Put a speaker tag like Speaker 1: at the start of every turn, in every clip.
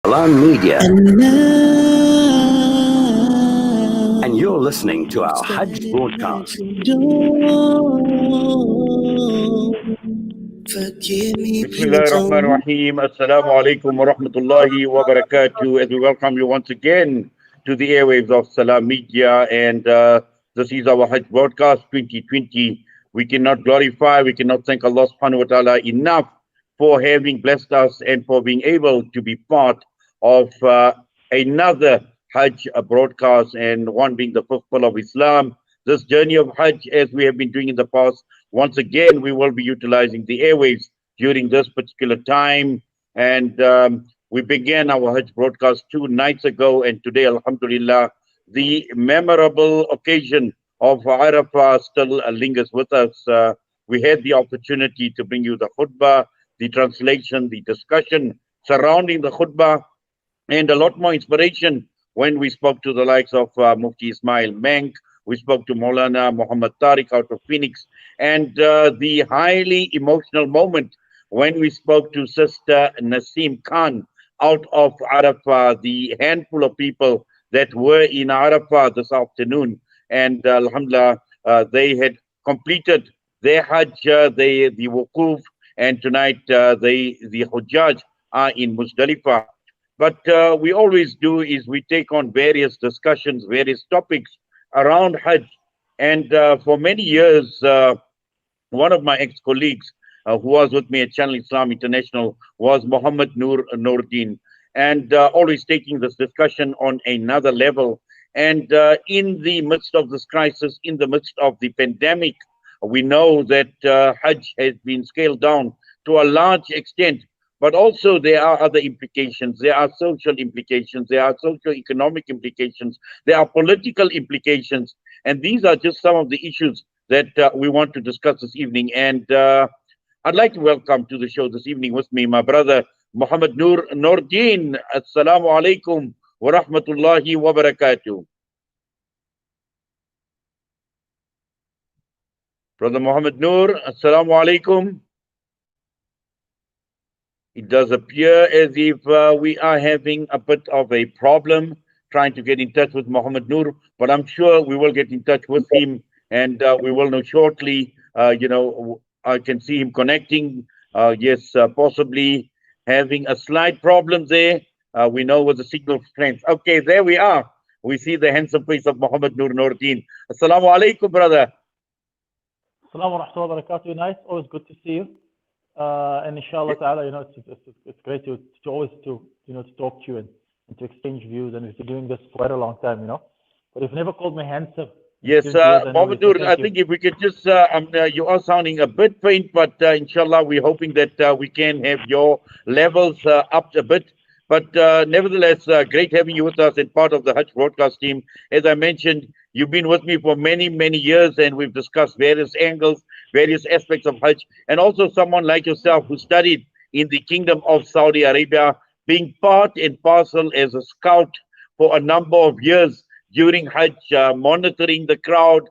Speaker 1: Salam Media, and you're listening to our Hajj broadcast.
Speaker 2: Bismillah ar-Rahman ar-Rahim. Assalamu alaikum wa rahmatullahi wa barakatuh. As we welcome you once again to the airwaves of Salam Media, and this is our Hajj broadcast 2020. We cannot glorify, we cannot thank Allah subhanahu wa ta'ala enough for having blessed us and for being able to be part of another Hajj broadcast, and one being the fifth pillar of Islam. This journey of Hajj, as we have been doing in the past, once again, we will be utilizing the airwaves during this particular time. And we began our Hajj broadcast 2 nights ago, and today, alhamdulillah, the memorable occasion of Arafah still lingers with us. We had the opportunity to bring you the khutbah, the translation, the discussion surrounding the khutbah, and a lot more inspiration when we spoke to the likes of Mufti Ismail Menk. We spoke to Maulana Muhammad Tariq out of Phoenix, and the highly emotional moment when we spoke to Sister Naseem Khan out of Arafah, the handful of people that were in Arafah this afternoon. And alhamdulillah, they had completed their Hajj, the Wukuf, and tonight the Hujjaj are in Muzdalifah. But we always do is we take on various discussions, various topics around Hajj. And for many years, one of my ex-colleagues who was with me at Channel Islam International was Muhammad Nur Nordien, and always taking this discussion on another level. And in the midst of this crisis, in the midst of the pandemic, we know that Hajj has been scaled down to a large extent. But also there are other implications. There are social implications. There are socio-economic implications. There are political implications. And these are just some of the issues that we want to discuss this evening. And I'd like to welcome to the show this evening with me my brother Muhammad Nur Nordien. Assalamu alaikum wa rahmatullahi wa barakatuh. Brother Muhammad Nur, assalamu alaikum. It does appear as if we are having a bit of a problem trying to get in touch with Muhammad Nur, but I'm sure we will get in touch with him, and we will know shortly. I can see him connecting. Yes, possibly having a slight problem there. We know with the signal strength. Okay, there we are. We see the handsome face of Muhammad Nur Nordien. Assalamu alaikum, brother.
Speaker 3: Assalamu alaikum wa barakatuh. Nice, always good to see you. And inshallah ta'ala, it's great to always to talk to you and to exchange views, and we've been doing this for quite a long time, But you've never called me handsome.
Speaker 2: Yes, Muhammad Nur, I think if we could just, you are sounding a bit faint, but inshallah, we're hoping that we can have your levels up a bit. But nevertheless, great having you with us and part of the Hajj broadcast team. As I mentioned, you've been with me for many, many years, and we've discussed various angles, various aspects of Hajj, and also someone like yourself who studied in the Kingdom of Saudi Arabia, being part and parcel as a scout for a number of years during Hajj, monitoring the crowd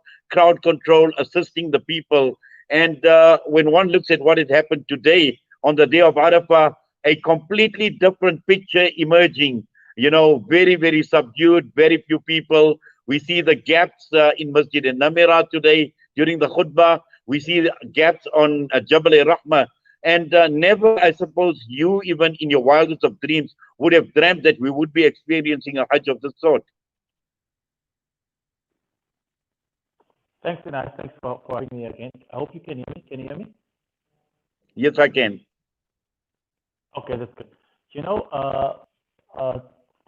Speaker 2: control, assisting the people. And when one looks at what had happened today on the day of Arafah, a completely different picture emerging, very, very subdued, very few people. We see the gaps in Masjid al-Namira today during the khutbah. We see the gaps on Jabal al-Rahmah. And never, I suppose, you even in your wildest of dreams would have dreamt that we would be experiencing a Hajj of this sort.
Speaker 3: Thanks, Inayet. Thanks for having me again. I hope you can hear me. Can you hear me?
Speaker 2: Yes, I can.
Speaker 3: Okay, that's good.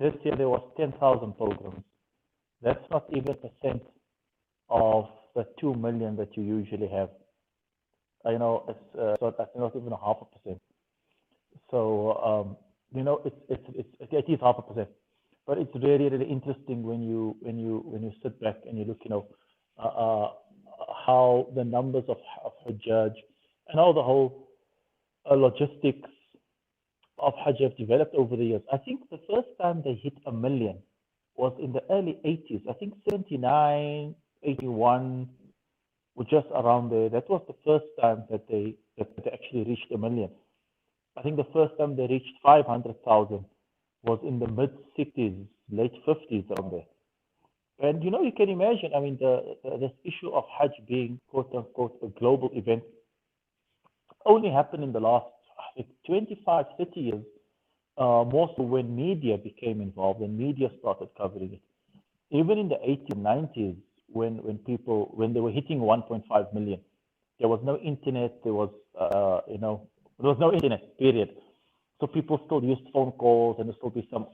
Speaker 3: This year there was 10,000 pilgrims. That's not even % of the 2 million that you usually have. It's not even a half a percent. So it is half a percent. But it's really, really interesting when you sit back and you look, how the numbers of Hajj and how the whole logistics of Hajj have developed over the years. I think the first time they hit 1 million was in the early 80s. I think 79, 81, or just around there. That was the first time that they actually reached 1 million. I think the first time they reached 500,000 was in the mid 60s, late 50s around there. And you can imagine, I mean, this issue of Hajj being quote unquote a global event only happened in the last, I think, 25, 30 years, more so when media became involved and media started covering it. Even in the 80s, 90s, when they were hitting 1.5 million, there was no internet, there was no internet, period. So people still used phone calls, and there still be some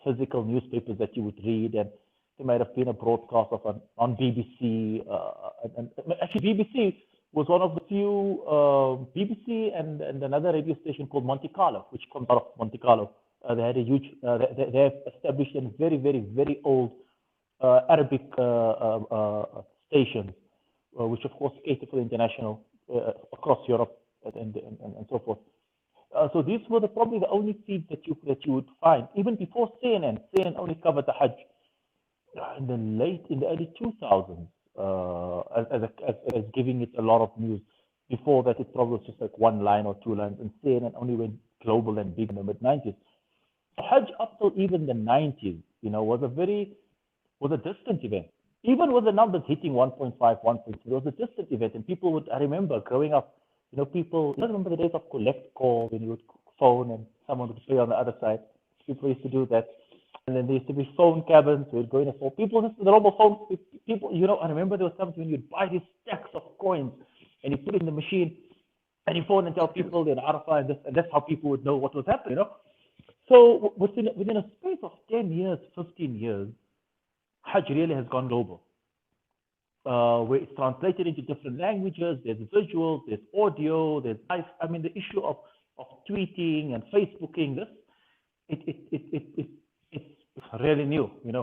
Speaker 3: physical newspapers that you would read, and there might have been a broadcast of on BBC. And actually, BBC was one of the few BBC and another radio station called Monte Carlo, which comes out of Monte Carlo. They had a huge. They have established a very, very, very old Arabic stations, which of course cater for the international across Europe and so forth. So these were probably the only feeds that you would find even before CNN. CNN only covered the Hajj in the early 2000s as giving it a lot of news. Before that, it probably was just like one line or two lines, and CNN only went global and big in the mid 90s. Hajj up till even the 90s, was a distant event. Even with the numbers hitting 1.5, 1.2, it was a distant event, and I remember growing up, people, I remember the days of collect call when you would phone and someone would play on the other side. People used to do that. And then there used to be phone cabins. We would go in and phone. People, this is the normal phone. People, I remember there was times when you'd buy these stacks of coins and you put it in the machine and you phone and tell people they're in Arafah, and that's how people would know what was happening, So within a space of 10 years, 15 years, Hajj really has gone global. Where it's translated into different languages, there's visuals, there's audio, there's live. I mean, the issue of tweeting and Facebooking, it's really new. It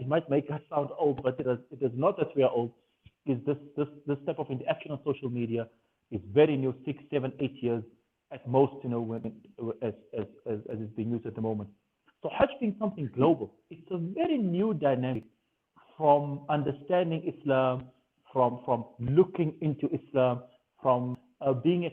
Speaker 3: might make us sound old, but it is not that we are old. Is this type of interaction on social media is very new, 6, 7, 8 years at most. As it's being used at the moment. So Hajj being something global, it's a very new dynamic. From understanding Islam, from looking into Islam, from being a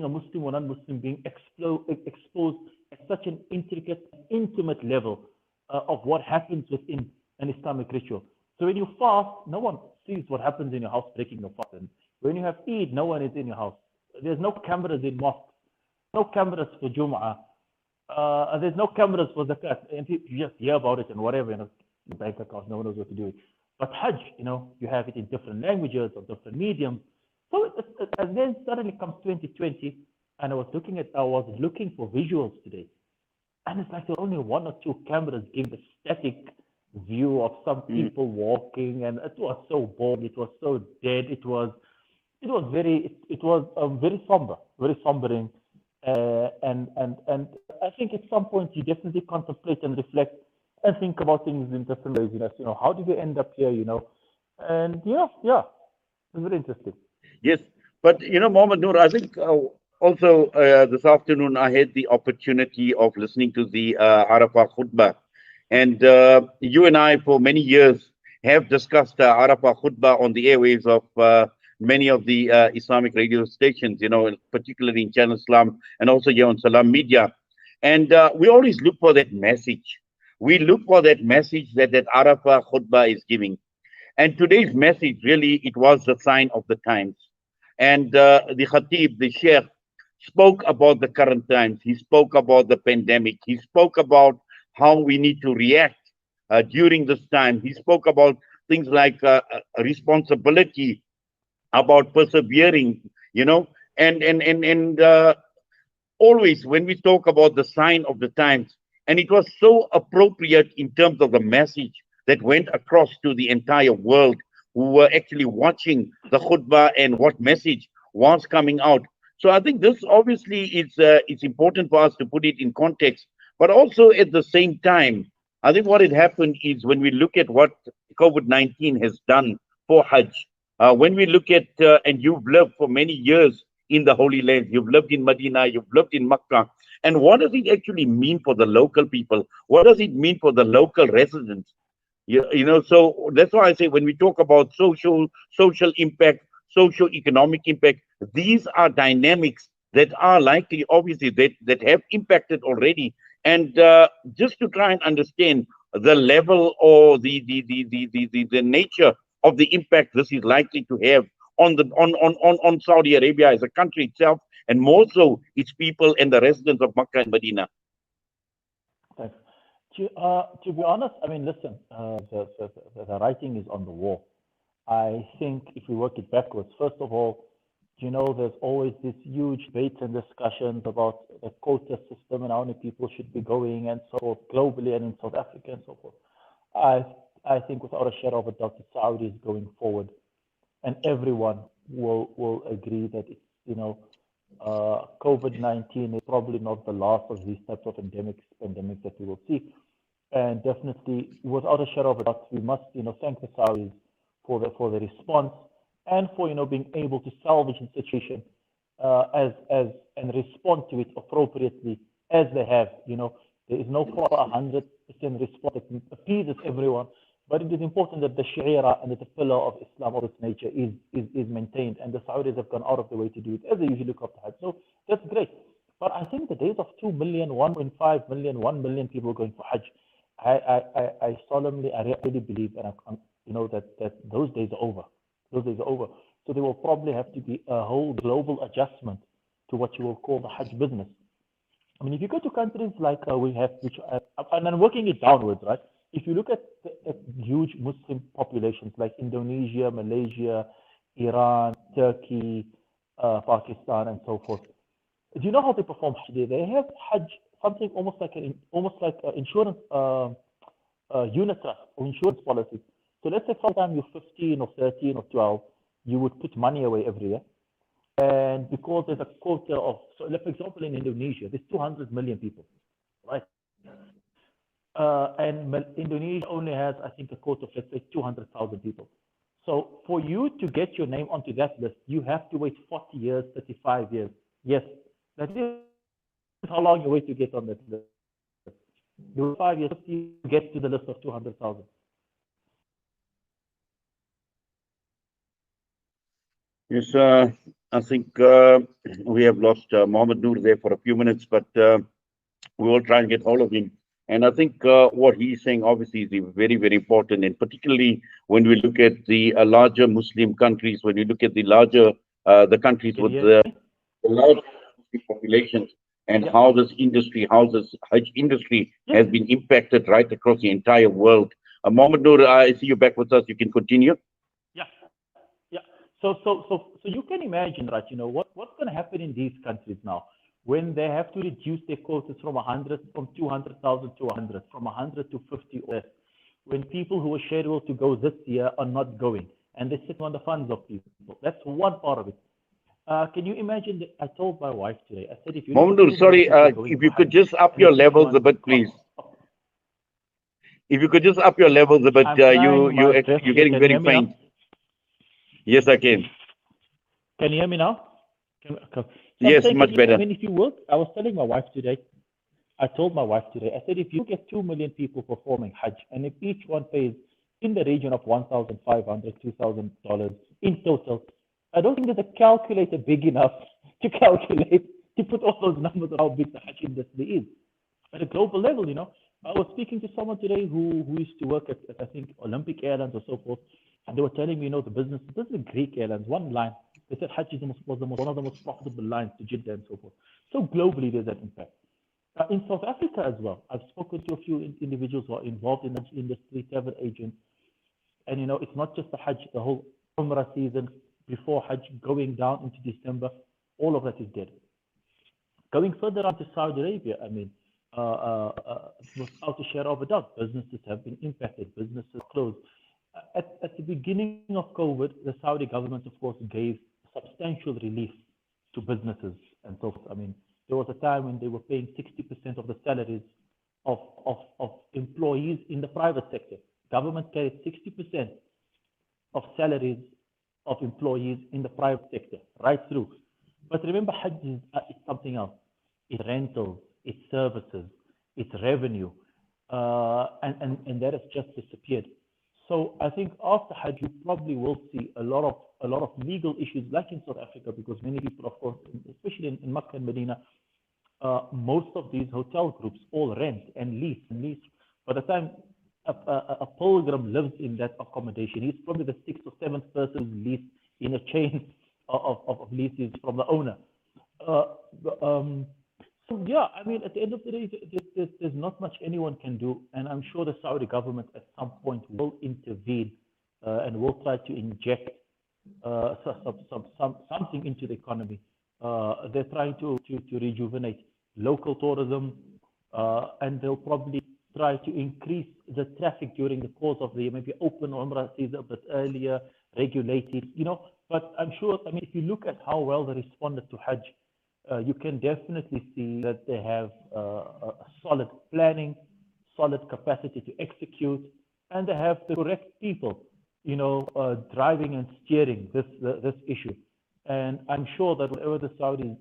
Speaker 3: Muslim or non-Muslim, being exposed at such an intimate level of what happens within an Islamic ritual. So when you fast, no one sees what happens in your house breaking your fast. And when you have Eid, no one is in your house. There's no cameras in mosques, no cameras for Jum'ah, there's no cameras for Zakat, and you just hear about it and whatever. Bank account, no one knows what to do with it. But Hajj, you have it in different languages or different mediums. So and then suddenly comes 2020, and I was looking for visuals today, and it's like there were only one or two cameras giving the static view of some people walking, and it was so boring, it was so dead, it was very somber, very sombering, and I think at some point you definitely contemplate and reflect and think about things in different ways. How did we end up here? And it's very interesting.
Speaker 2: Yes, but Muhammad Nur, I think also this afternoon I had the opportunity of listening to the Arafah khutbah, and you and I for many years have discussed Arafah khutbah on the airwaves of many of the Islamic radio stations, particularly in Channel Islam and also here on Salam Media, and we always look for that message. We look for that message that Arafah khutbah is giving. And today's message, really, it was the sign of the times. And the Khatib, the Sheikh, spoke about the current times. He spoke about the pandemic. He spoke about how we need to react during this time. He spoke about things like responsibility, about persevering, and always when we talk about the sign of the times, and it was so appropriate in terms of the message that went across to the entire world who were actually watching the khutbah and what message was coming out. So I think this obviously it's important for us to put it in context, but also at the same time, I think what had happened is when we look at what COVID-19 has done for Hajj, when we look at, and you've lived for many years in the Holy Land, you've lived in Medina, you've lived in Makkah, and what does it actually mean for the local people? What does it mean for the local residents? So that's why I say when we talk about social impact, socio-economic impact, these are dynamics that are likely, obviously, that have impacted already. And just to try and understand the level or the nature of the impact this is likely to have on the on Saudi Arabia as a country itself, and more so its people and the residents of Makkah and Medina.
Speaker 3: Thanks. To be honest, I mean, listen, the writing is on the wall. I think if we work it backwards, first of all, there's always this huge debates and discussions about the quota system and how many people should be going and so forth globally and in South Africa and so forth. I think without a shadow of a doubt, the Saudis going forward, and everyone will agree that it's, COVID-19 is probably not the last of these types of pandemics that we will see. And definitely, without a shadow of a doubt, we must, thank the Saudis for the response and for, being able to salvage the situation and respond to it appropriately as they have. There is no 100% response that appeases everyone, but it is important that the Sharia and the pillar of Islam of its nature is maintained, and the Saudis have gone out of the way to do it, as they usually look up to Hajj. So that's great. But I think the days of 2 million, 1.5 million, 1 million people going for Hajj, I solemnly, I really believe, and that those days are over. Those days are over. So there will probably have to be a whole global adjustment to what you will call the Hajj business. I mean, if you go to countries like we have, and I'm working it downwards, right? If you look at huge Muslim populations like Indonesia, Malaysia, Iran, Turkey, Pakistan, and so forth, do you know how they perform Hajj? They have Hajj, something almost like an insurance unit trust or insurance policy. So let's say sometime you're 15 or 13 or 12, you would put money away every year. And because there's a quota of, so for example, in Indonesia, there's 200 million people, right? And Indonesia only has, I think, a quota of, let's say, 200,000 people. So for you to get your name onto that list, you have to wait 40 years, 35 years. Yes, that is how long you wait to get on that list. You wait 5 years to get to the list of 200,000.
Speaker 2: Yes, I think we have lost Muhammad Nur there for a few minutes, but we will try and get hold of him. And I think what he's saying obviously is very, very important, and particularly when we look at the larger Muslim countries, when you look at the larger the countries with the large Muslim populations, and how this Hajj industry has been impacted right across the entire world. Muhammad Nur, I see you back with us. You can continue.
Speaker 3: So you can imagine, right? What's going to happen in these countries now when they have to reduce their quotas from 200,000 to 100, from 100 to 50 or less. When people who are scheduled to go this year are not going, and they're sitting on the funds of people. That's one part of it. Can you imagine that I told my wife today? I said, if you
Speaker 2: Muhammad Nur, sorry, if you could just up your levels a bit, please. If you could just up your levels a bit, you're getting very faint. Yes, I can.
Speaker 3: Can you hear me now?
Speaker 2: Yes, much better.
Speaker 3: I mean, if you work, I was telling my wife today, I told my wife today, I said, if you get 2 million people performing Hajj, and if each one pays in the region of $1,500, $2,000 in total, I don't think there's a calculator big enough to calculate, to put all those numbers on how big the Hajj industry is. At a global level, I was speaking to someone today who used to work at, I think, Olympic Airlines or so forth, and they were telling me, the business, this is Greek Airlines, one line. They said Hajj was one of the most profitable lines to Jeddah and so forth. So globally, there's that impact. In South Africa as well, I've spoken to a few individuals who are involved in the industry, travel agents, and it's not just the Hajj, the whole Umrah season before Hajj going down into December, all of that is dead. Going further on to Saudi Arabia, I mean, without a shadow of a doubt, businesses have been impacted, businesses closed. At the beginning of COVID, the Saudi government, of course, gave substantial relief to businesses and so forth. I mean, there was a time when they were paying 60% of the salaries of employees in the private sector. Government carried 60% of salaries of employees in the private sector, right through. But remember, Hajj is something else. It's rentals, it's services, it's revenue, and that has just disappeared. So I think after Hajj, you probably will see a lot of legal issues like in South Africa, because many people, of course, especially in Makkah and Medina, most of these hotel groups all rent and lease and lease. By the time a pilgrim lives in that accommodation, he's probably the sixth or seventh person leased in a chain of leases from the owner. So yeah, I mean, at the end of the day, there's not much anyone can do, and I'm sure the Saudi government at some point will intervene and will try to inject something into the economy. They're trying to rejuvenate local tourism, and they'll probably try to increase the traffic during the course of the year, maybe open Umrah season a bit earlier, regulated, But I'm sure, I mean, if you look at how well they responded to Hajj, you can definitely see that they have a solid planning, solid capacity to execute, and they have the correct people, driving and steering this issue. And I'm sure that whatever the Saudis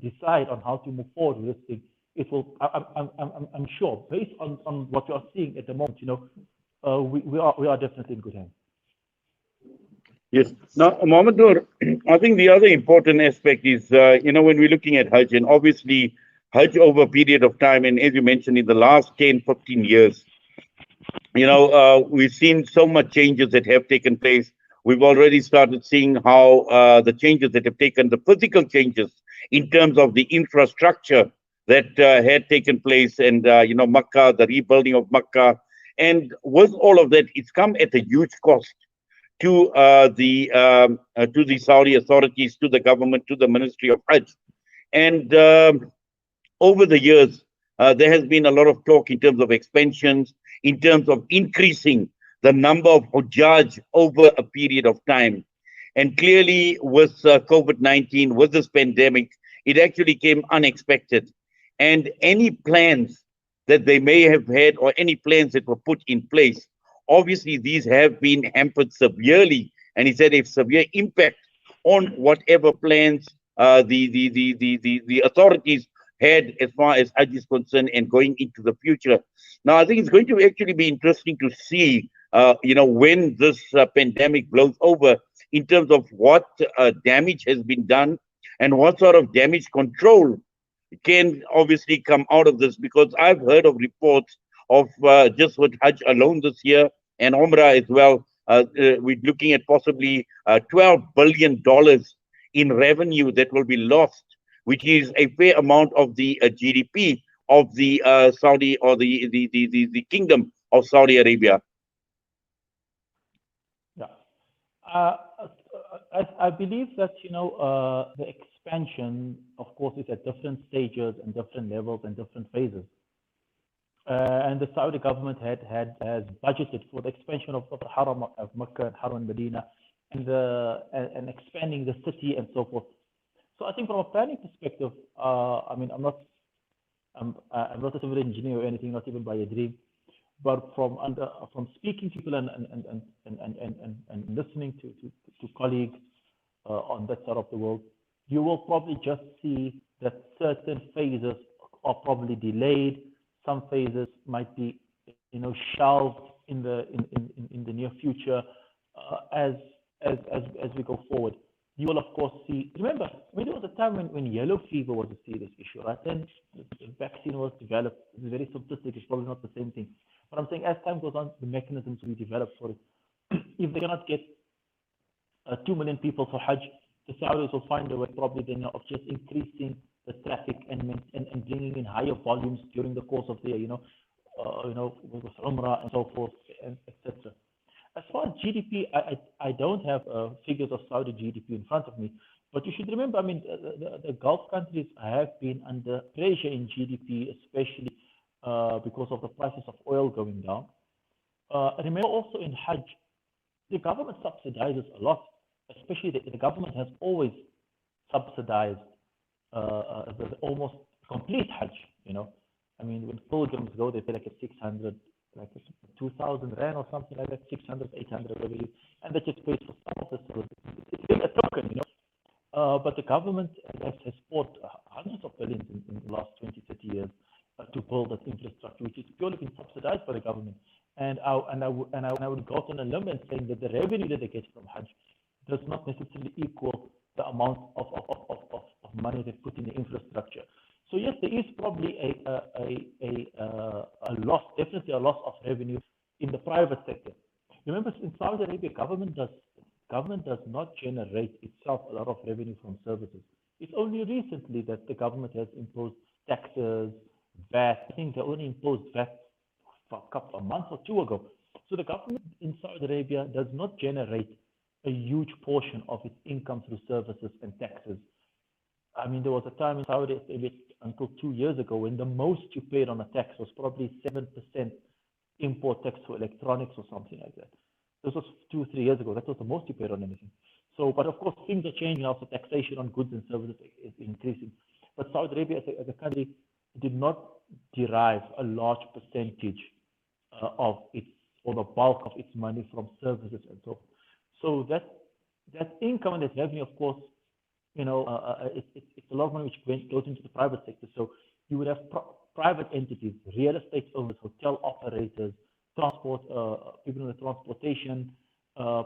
Speaker 3: decide on how to move forward with this thing, it will. I'm sure, based on what you are seeing at the moment, we are definitely in good hands.
Speaker 2: Yes. Now, Muhammad Nur, I think the other important aspect is, when we're looking at Hajj, and obviously Hajj over a period of time, and as you mentioned, in the last 10, 15 years, we've seen so much changes that have taken place. We've already started seeing how the changes that have taken, the physical changes in terms of the infrastructure that had taken place, and, Makkah, the rebuilding of Makkah. And with all of that, it's come at a huge cost to the Saudi authorities, to the government, to the Ministry of Hajj. And over the years, there has been a lot of talk in terms of expansions, in terms of increasing the number of Hujjaj over a period of time. And clearly with COVID-19, with this pandemic, it actually came unexpected. And any plans that they may have had, or any plans that were put in place, obviously, these have been hampered severely, and he said a severe impact on whatever plans the authorities had as far as Hajj is concerned and going into the future. Now, I think it's going to actually be interesting to see, when this pandemic blows over, in terms of what damage has been done and what sort of damage control can obviously come out of this, because I've heard of reports of just with Hajj alone this year, and Umrah as well, we're looking at possibly $12 billion in revenue that will be lost, which is a fair amount of the GDP of the Saudi, or the Kingdom of Saudi Arabia.
Speaker 3: Yeah, I believe that the expansion, of course, is at different stages and different levels and different phases. And the Saudi government has budgeted for the expansion of the Haram of Makkah and Haram Medina, and expanding the city and so forth. So I think from a planning perspective, I mean, I'm not a civil engineer or anything, not even by a dream, but from speaking to people and listening to colleagues on that side of the world, you will probably just see that certain phases are probably delayed. Some phases might be, shelved in the near future, as we go forward. You will of course see. Remember, I mean, there was a time when yellow fever was a serious issue, right? Then the vaccine was developed. It's very simplistic. It's probably not the same thing. But I'm saying as time goes on, the mechanisms will be developed for it. If they cannot get 2 million people for Hajj, the Saudis will find a way probably then of just increasing the traffic and bringing in higher volumes during the course of the year, with Umrah and so forth, and etc. As far as GDP, I don't have figures of Saudi GDP in front of me, but you should remember, I mean, the Gulf countries have been under pressure in GDP, especially because of the prices of oil going down. Remember also in Hajj, the government subsidizes a lot, especially the government has always subsidized the almost complete Hajj, I mean, when pilgrims go, they pay like a 600, like 2,000 rand or something like that, 600, 800, whatever it is, and that just pays for some of the services. It's a token, but the government has poured hundreds of billions in the last 20, 30 years to build that infrastructure, which is purely been subsidized by the government. And I would go out on a limb and saying that the revenue that they get from Hajj does not necessarily equal the amount of money they put in the infrastructure. So yes, there is probably a loss, definitely a loss of revenue in the private sector. Remember, in Saudi Arabia, government does not generate itself a lot of revenue from services. It's only recently that the government has imposed taxes, VAT. I think they only imposed VAT for a month or two ago. So the government in Saudi Arabia does not generate a huge portion of its income through services and taxes. I mean, there was a time in Saudi Arabia until 2 years ago when the most you paid on a tax was probably 7% import tax for electronics or something like that. This was 2 or 3 years ago. That was the most you paid on anything. So, but of course, things are changing now. So taxation on goods and services is increasing. But Saudi Arabia as a country did not derive a large percentage of its, or the bulk of its money from services and so forth. So that income and that revenue, of course, you know, it's a lot of money which goes into the private sector. So you would have private entities, real estate owners, hotel operators, transport, people in the transportation,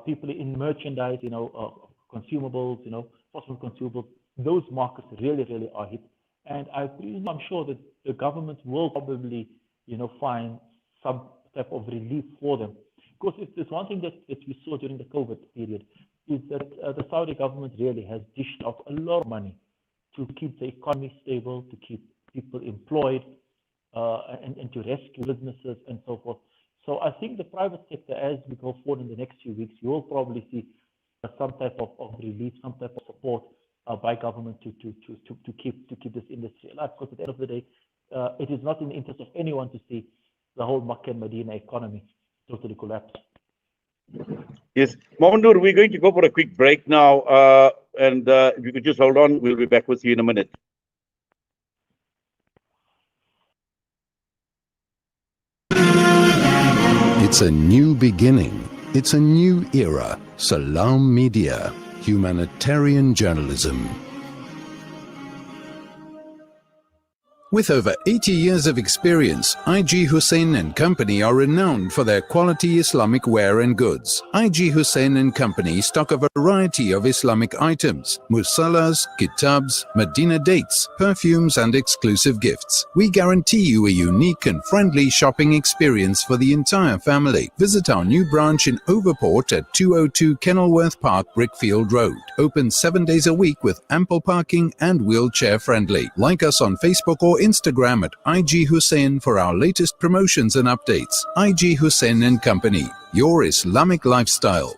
Speaker 3: people in merchandise, you know, consumables, you know, possible consumables. Those markets really are hit. And I'm sure that the government will probably, you know, find some type of relief for them. Because if there's one thing that we saw during the COVID period, is that the Saudi government really has dished out a lot of money to keep the economy stable, to keep people employed, and to rescue businesses and so forth. So I think the private sector, as we go forward in the next few weeks, you will probably see some type of relief, some type of support by government to keep this industry alive. Because at the end of the day, it is not in the interest of anyone to see the whole Makkah and Medina economy totally collapse.
Speaker 2: Yes, Muhammad Nur, we're going to go for a quick break now, and if you could just hold on, we'll be back with you in a minute.
Speaker 4: It's a new beginning. It's a new era. Salam Media, humanitarian journalism. With over 80 years of experience, IG Hussein and Company are renowned for their quality Islamic wear and goods. IG Hussein and Company stock a variety of Islamic items, musallas, kitabs, Medina dates, perfumes and exclusive gifts. We guarantee you a unique and friendly shopping experience for the entire family. Visit our new branch in Overport at 202 Kenilworth Park, Brickfield Road. Open 7 days a week with ample parking and wheelchair friendly. Like us on Facebook or Instagram at IG Hussein for our latest promotions and updates. IG Hussein and Company, your Islamic lifestyle.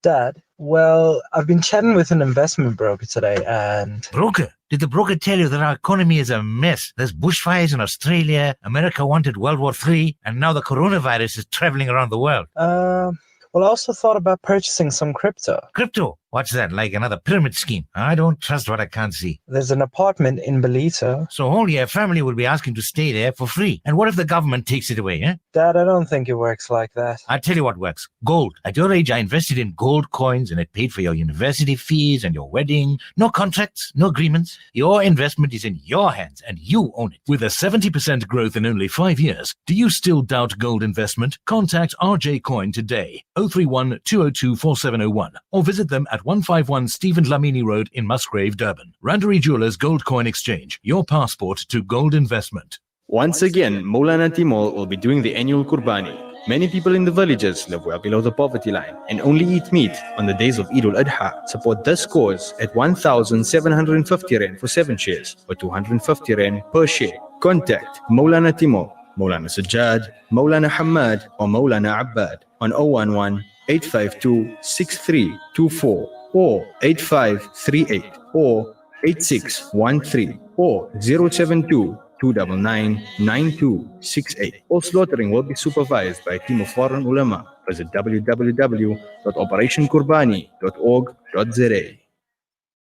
Speaker 5: Dad, well, I've been chatting with an investment broker today and...
Speaker 6: Broker? Did the broker tell you that our economy is a mess? There's bushfires in Australia, America wanted World War III, and now the coronavirus is traveling around the world.
Speaker 5: Well, I also thought about purchasing some crypto.
Speaker 6: Crypto? What's that, like another pyramid scheme? I don't trust what I can't see.
Speaker 5: There's an apartment in Belito.
Speaker 6: So all your family will be asking to stay there for free. And what if the government takes it away, eh?
Speaker 5: Dad, I don't think it works like that.
Speaker 6: I'll tell you what works. Gold. At your age, I invested in gold coins and it paid for your university fees and your wedding. No contracts, no agreements. Your investment is in your hands and you own it. With a 70% growth in only 5 years, do you still doubt gold investment? Contact RJ Coin today, 031 202 4701, or visit them at 151 Stephen Lamini Road in Musgrave, Durban. Randery Jewelers Gold Coin Exchange, your passport to gold investment.
Speaker 7: Once again, Maulana Timur will be doing the annual Qurbani. Many people in the villages live well below the poverty line and only eat meat on the days of Eid al-Adha. Support this cause at 1,750 Rand for 7 shares or 250 Rand per share. Contact Maulana Timur, Maulana Sajjad, Maulana Hamad or Maulana Abbad on 011 852 6324 or 8538 or 8613 or 072 299 9268. All slaughtering will be supervised by a team of foreign ulama. Visit www.operationqurbani.org.za.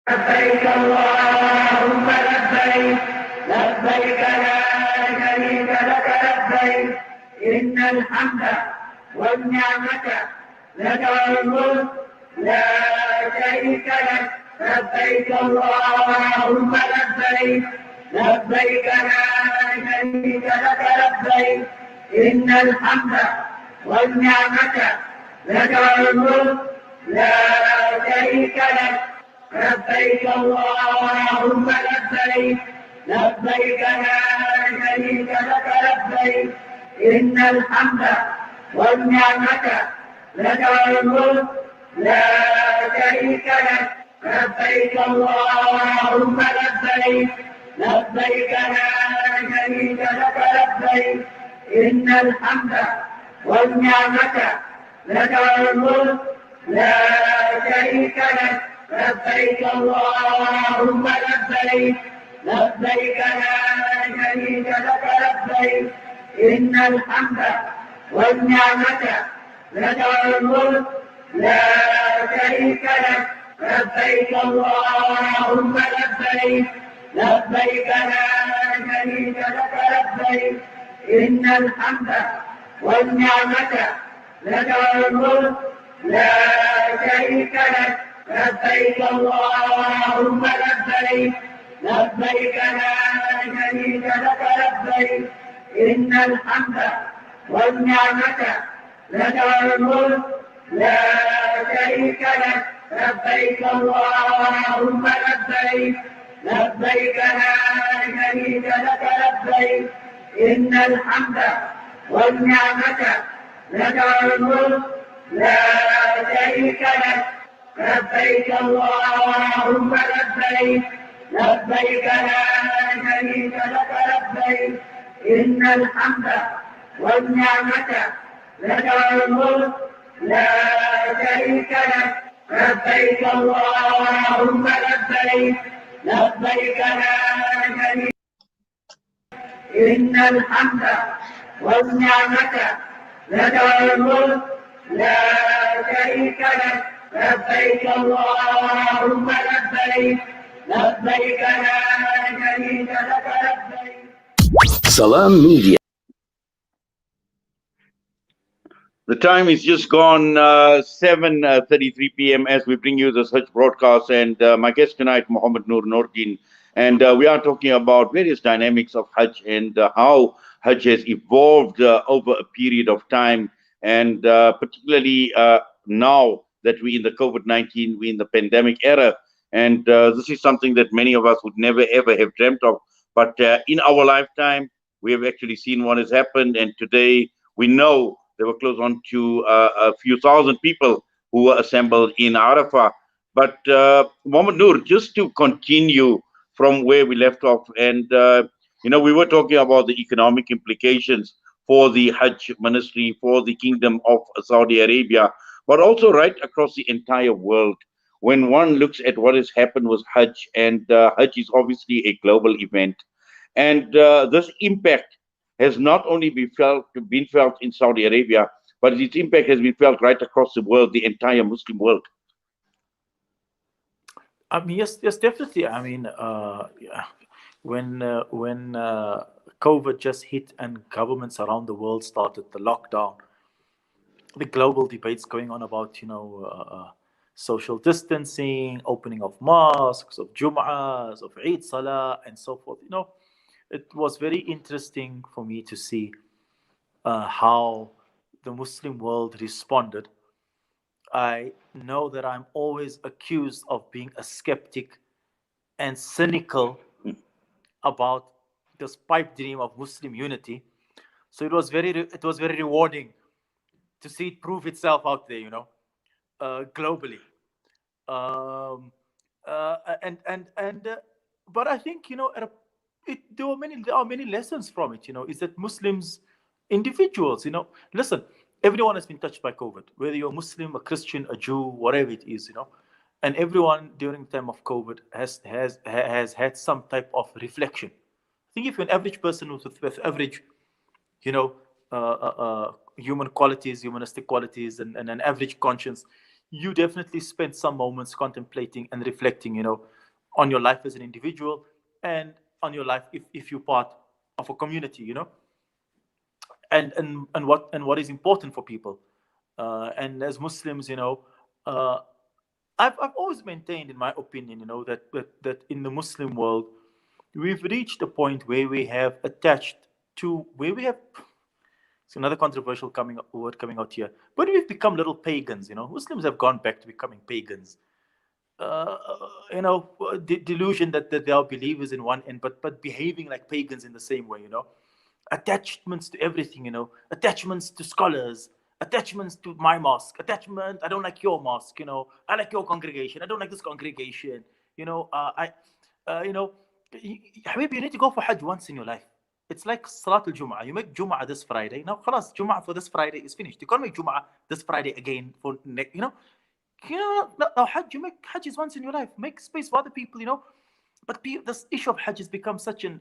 Speaker 8: لبيك اللهم لبيك لبيك لا شريك لك لبيك إن الحمد والنعمة لك والملك لا شريك لك لبيك اللهم لبيك لبيك لا شريك لك لبيك إن الحمد والنعمة لك والملك لا شريك لك لبيك اللهم لبيك لبيك لا شريك لك لبيك إن الحمد والنعمة لك والملك لا شريك لك لبيك اللهم لبيك لبيك لا شريك لك لبيك إن الحمد والنعمة لك والملك لا شريك لك لبيك اللهم لبيك لبيك لا شريك لك لبيك إن الحمد والنعمة لك والملك لا شريك لك لبيك اللهم لبيك لبيك لا شريك لك لبيك إن الحمد والنعمة لك والملك لا شريك لك لبيك اللهم لبيك لبيك لا شريك لك لبيك إن الحمد والنعمة لك والملك لا شريك لك لبيك اللهم لبيك لبيك لا شريك لك لبيك إن الحمد والنعمة لك والملك لا شريك لك لبيك اللهم لبيك لبيك لا شريك لك لبيك إن الحمد والنعمة لك والملك لا شريك لك لبيك اللهم لبيك لبيك لا شريك إن الحمد والنعمة لك والملك لا شريك لك لبيك اللهم لبيك لبيك لا شريك لك لبيك.
Speaker 1: Salam Media.
Speaker 2: The time is just gone 7:33 p.m. as we bring you this Hajj broadcast, and my guest tonight, Muhammad Nur Nordien, and we are talking about various dynamics of Hajj and how Hajj has evolved over a period of time, and particularly now that we're in the COVID-19, we're in the pandemic era, and this is something that many of us would never ever have dreamt of, but in our lifetime, we have actually seen what has happened, and today we know there were close on to a few thousand people who were assembled in Arafah. But Muhammad Nur, just to continue from where we left off, and we were talking about the economic implications for the Hajj ministry, for the Kingdom of Saudi Arabia, but also right across the entire world. When one looks at what has happened with Hajj, and Hajj is obviously a global event, and this impact has not only been felt in Saudi Arabia, but its impact has been felt right across the world, the entire Muslim world.
Speaker 3: I mean, yes, definitely. I mean, yeah. When COVID just hit and governments around the world started the lockdown, the global debates going on about social distancing, opening of mosques, of Jum'ahs, of Eid Salah, and so forth. It was very interesting for me to see how the Muslim world responded. I know that I'm always accused of being a skeptic and cynical about this pipe dream of Muslim unity. So it was very rewarding to see it prove itself out there, globally. But I think there are many lessons from it. Is that Muslims, individuals, listen, everyone has been touched by COVID, whether you're a Muslim, a Christian, a Jew, whatever it is, and everyone during the time of COVID has had some type of reflection. I think if you're an average person with average, human qualities, humanistic qualities, and an average conscience, you definitely spend some moments contemplating and reflecting, on your life as an individual and on your life if you're part of a community, and what is important for people. And as Muslims, I've always maintained, in my opinion, that in the Muslim world, we've reached a point where we have It's another controversial word coming out here. But we've become little pagans, Muslims have gone back to becoming pagans. Delusion that they are believers in one end, but behaving like pagans in the same way, Attachments to everything, attachments to scholars, attachments to my mosque, I don't like your mosque, I like your congregation, I don't like this congregation, Habib, you need to go for Hajj once in your life. It's like Salat al-Jum'ah. You make Jum'ah this Friday. Now, khalas, Jum'ah for this Friday is finished. You can't make Jum'ah this Friday again for next, now Hajj, you make Hajj is once in your life. Make space for other people, But this issue of Hajj has become such a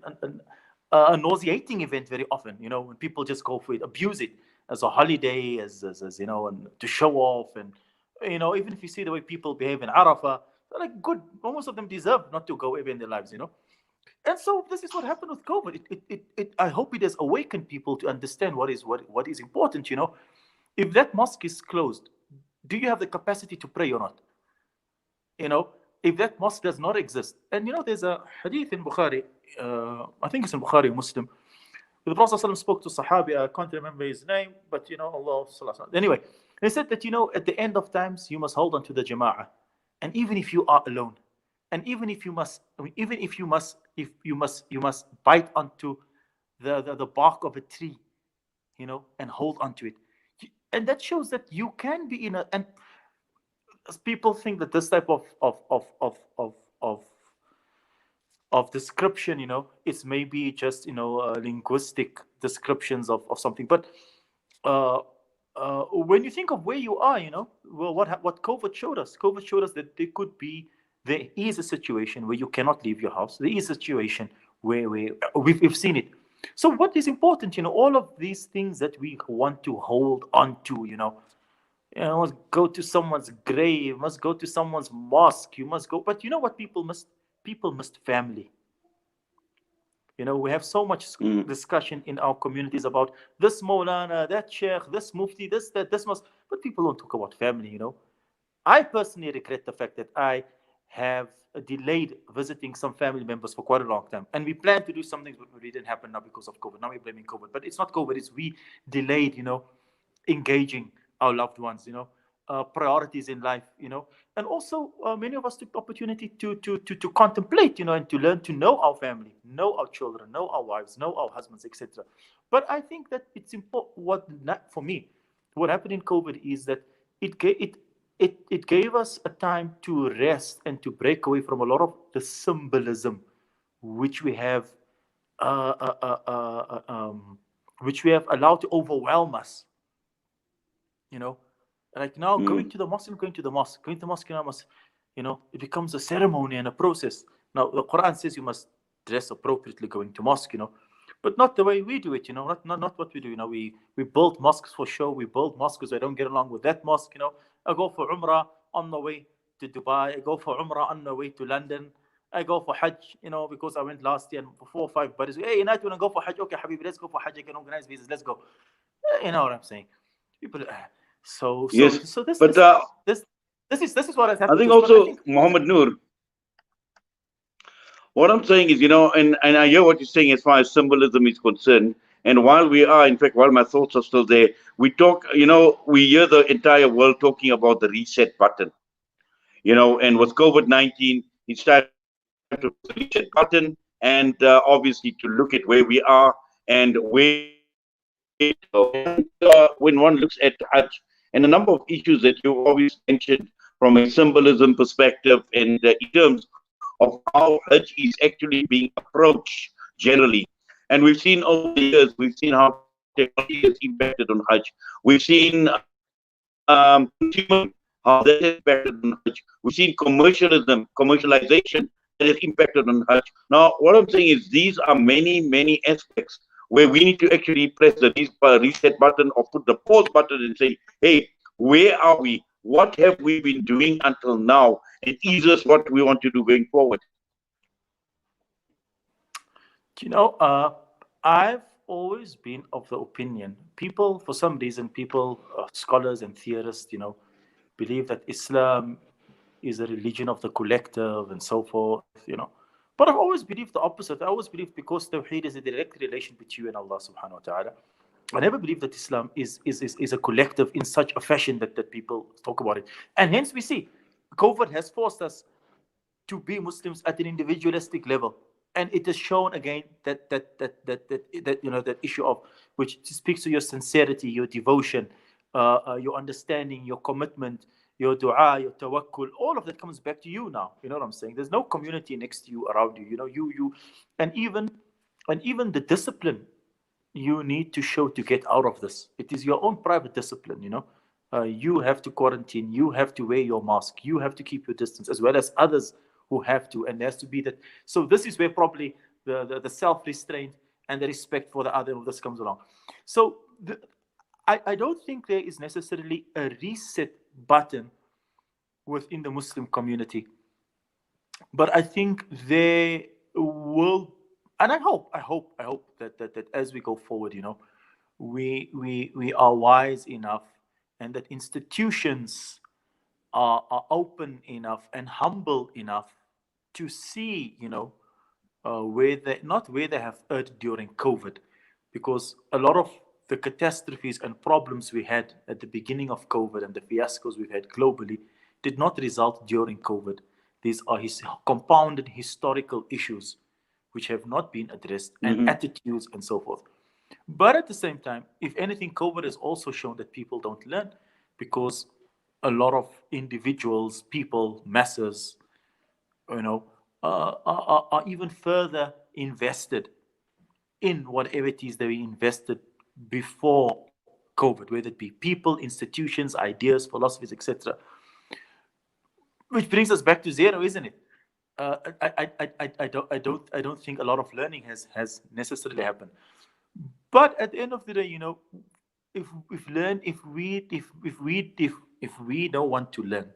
Speaker 3: nauseating event very often, when people just go for it, abuse it as a holiday, as and to show off. And, even if you see the way people behave in Arafah, they're like good. Most of them deserve not to go ever in their lives, And so this is what happened with COVID. I hope it has awakened people to understand what is important, If that mosque is closed, do you have the capacity to pray or not? If that mosque does not exist, and there's a hadith in Bukhari, I think it's in Bukhari or Muslim. The Prophet ﷺ spoke to Sahabi, I can't remember his name, but Allah. Anyway, he said that at the end of times you must hold on to the Jama'ah, and even if you are alone, and even if you must bite onto the bark of a tree, and hold onto it. And that shows that you can be and people think that this type of description, it's maybe just linguistic descriptions of something. But when you think of where you are, what COVID showed us that there is a situation where you cannot leave your house. There is a situation where we've seen it. So what is important, all of these things that we want to hold on to, must go to someone's grave, must go to someone's mosque, you must go. But you know what people must family. We have so much discussion in our communities about this Maulana, that Sheikh, this Mufti, this, that, this must. But people don't talk about family, I personally regret the fact that I have delayed visiting some family members for quite a long time. And we planned to do something, but it didn't happen now because of COVID. Now we're blaming COVID. But it's not COVID, it's we delayed, engaging our loved ones, priorities in life, And also many of us took the opportunity to contemplate, and to learn to know our family, know our children, know our wives, know our husbands, etc. But I think that it's important, for me, what happened in COVID is that it gave us a time to rest and to break away from a lot of the symbolism which we have allowed to overwhelm us. Like now going to the mosque, it becomes a ceremony and a process. Now the Quran says you must dress appropriately going to mosque, but not the way we do it, not what we do. We build mosques for show. We build mosques because I don't get along with that mosque. I go for Umrah on the way to Dubai. I go for Umrah on the way to London. I go for Hajj, because I went last year and 4 or 5 buddies. Hey, Inayet, you want to go for Hajj? Okay, Habibi, let's go for Hajj. I can organize visas. Let's go. You know what I'm saying? People. So
Speaker 2: Yes,
Speaker 3: this is what has happened.
Speaker 2: I think also Muhammad Nur. What I'm saying is, and I hear what you're saying as far as symbolism is concerned. And while my thoughts are still there, we talk, we hear the entire world talking about the reset button, and with COVID-19, it started to the reset button and obviously to look at where we are and where, when one looks at Hajj and a number of issues that you always mentioned from a symbolism perspective and in terms of how Hajj is actually being approached generally. And we've seen over the years, how technology has impacted on Hajj. We've seen how that has impacted on Hajj. We've seen commercialization that has impacted on Hajj. Now, what I'm saying is these are many, many aspects where we need to actually press the reset button or put the pause button and say, hey, where are we? What have we been doing until now? And is this what we want to do going forward?
Speaker 3: I've always been of the opinion, for some reason, scholars and theorists, believe that Islam is a religion of the collective and so forth, But I've always believed the opposite. I always believe because Tawheed is a direct relation between you and Allah subhanahu wa ta'ala.
Speaker 9: I never believe that Islam is a collective in such a fashion that people talk about it. And hence we see COVID has forced us to be Muslims at an individualistic level. And it has shown again that that issue of which speaks to your sincerity, your devotion, your understanding, your commitment, your dua, your tawakkul, all of that comes back to you now. You know what I'm saying? There's no community next to you, around you. You know, you and even the discipline you need to show to get out of this. It is your own private discipline, you know. You have to quarantine, you have to wear your mask, you have to keep your distance, as well as others who have to, and there has to be that. So this is where probably the self-restraint and the respect for the other of this comes along. So I don't think there is necessarily a reset button within the Muslim community, but I think there will, and I hope that as we go forward, you know, we are wise enough, and that institutions are open enough and humble enough to see, you know, where they have erred during COVID, because a lot of the catastrophes and problems we had at the beginning of COVID and the fiascos we've had globally did not result during COVID. These are compounded historical issues which have not been addressed, and attitudes and so forth. But at the same time, if anything, COVID has also shown that people don't learn, because a lot of individuals, people, masses, you know, are even further invested in whatever it is they invested before COVID, whether it be people, institutions, ideas, philosophies, etc. Which brings us back to zero, isn't it? I don't think a lot of learning has necessarily happened. But at the end of the day, you know, if we don't want to learn,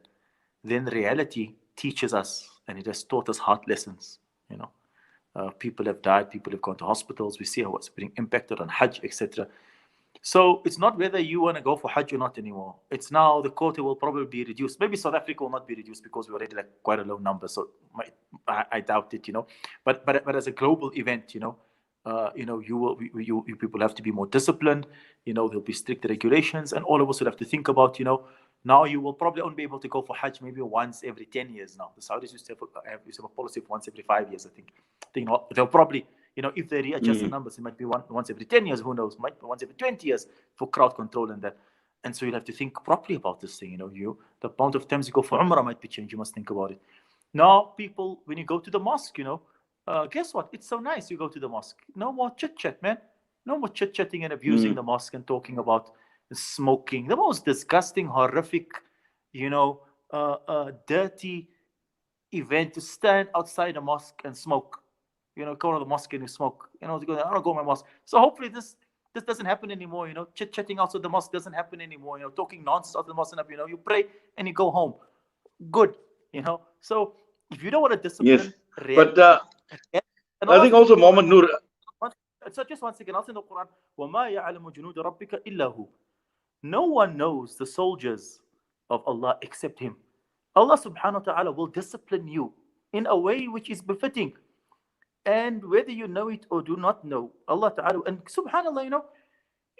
Speaker 9: then reality teaches us, and it has taught us hard lessons. You know, people have died, people have gone to hospitals. We see how it's being impacted on Hajj, etc. So it's not whether you want to go for Hajj or not anymore. It's now the quota will probably be reduced. Maybe South Africa will not be reduced because we're already like quite a low number. So I doubt it, you know. But as a global event, you know, you people have to be more disciplined. You know, there'll be strict regulations, and all of us will have to think about, you know, now you will probably only be able to go for Hajj maybe once every 10 years now. The Saudis used to have a policy of once every 5 years, I think. They'll probably, you know, if they readjust the numbers, it might be once every 10 years, who knows, might be once every 20 years for crowd control and that. And so you'll have to think properly about this thing, you know. The amount of times you go for Umrah might be changed, you must think about it. Now, people, when you go to the mosque, you know, guess what? It's so nice you go to the mosque. No more chit-chat, man. No more chit-chatting and abusing the mosque and talking about smoking. The most disgusting, horrific, you know, dirty event to stand outside a mosque and smoke. You know, go to the mosque and you smoke. You know, I don't go to my mosque. So hopefully this doesn't happen anymore. You know, chit-chatting outside the mosque doesn't happen anymore. You know, talking nonsense outside the mosque. You know, you pray and you go home. Good. You know, so if you don't want to discipline,
Speaker 2: but I think also Muhammad Nur.
Speaker 9: So just one second. Also in the Quran, وَمَا يَعْلَمُ جُنُودَ رَبِّكَ إِلَّا هُ. No one knows the soldiers of Allah except Him. Allah subhanahu wa ta'ala will discipline you in a way which is befitting. And whether you know it or do not know, Allah ta'ala, and subhanAllah, you know,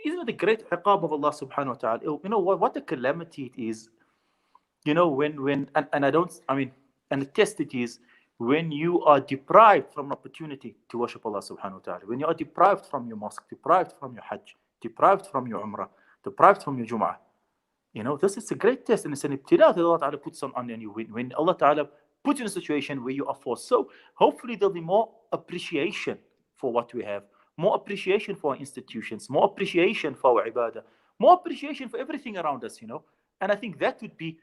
Speaker 9: isn't it the great iqab of Allah subhanahu wa ta'ala? You know, what a calamity it is. You know, and the test it is when you are deprived from an opportunity to worship Allah subhanahu wa ta'ala, when you are deprived from your mosque, deprived from your Hajj, deprived from your Umrah, deprived from your Jum'ah. You know, this is a great test, and it's an ibtila that Allah ta'ala puts on you when Allah ta'ala puts you in a situation where you are forced. So hopefully there'll be more appreciation for what we have, more appreciation for our institutions, more appreciation for our ibadah, more appreciation for everything around us, you know. And I think that would be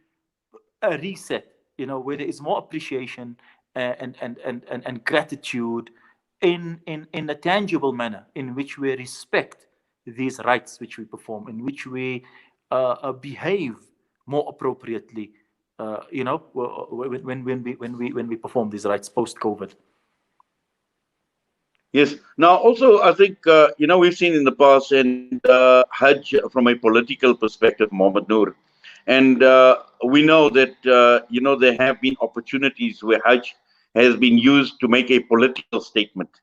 Speaker 9: a reset, you know, where there is more appreciation and gratitude in a tangible manner, in which we respect these rights which we perform, in which we behave more appropriately, you know, when we perform these rights post-COVID.
Speaker 2: Yes. Now, also, I think, you know, we've seen in the past, and Hajj from a political perspective, Muhammad Nur, and we know that, you know, there have been opportunities where Hajj has been used to make a political statement.